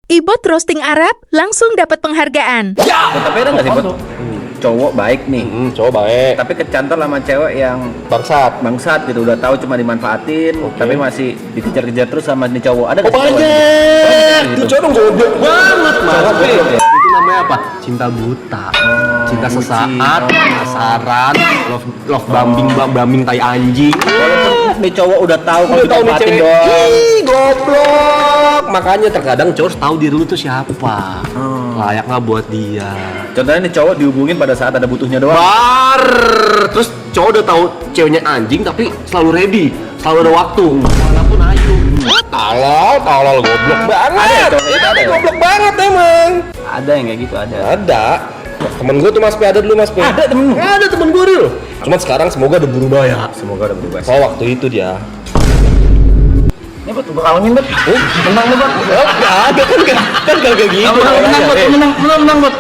Ibot roasting Arab langsung dapat penghargaan. Tapi ada nggak sih buat cowok baik nih, Cowok baik. tapi kecantol sama cewek yang bangsat gitu, udah tahu cuma dimanfaatin, tapi masih dikejar-kejar terus sama nih cowok. Ada nggak sih cowok Banyak. gitu? Lu cowok dong goblok banget, Mas. Cowok goblok ya? Itu namanya apa? Cinta buta. Cinta bucin. sesaat, penasaran, love bombing tai anjing. Walaupun nih cowok udah tahu kalau Udah tahu nih dimanfaatin cewek. doang. Ih, goblok. Makanya terkadang cowok harus tahu diri lu tuh siapa. Layak nggak buat dia. Contohnya nih cowok dihubungin pada saat ada butuhnya doang. Terus cowok udah tahu ceweknya anjing tapi selalu ready, selalu ada waktu. Walaupun ayu. Tolol goblok banget. Ada ya, cowok? Iya, Ada ya? goblok banget emang. Ada yang kayak gitu, ada. Ada. Temen gue tuh Mas P, ada dulu Mas P. Ada temen lu? Ada temen gue dulu. Cuman sekarang semoga udah berubah ya. Semoga udah berubah. Oh waktu itu dia. Ini buat gue kalengin buat. Menang nih buat. Oh, gak ada kan gak gitu. Menang buat.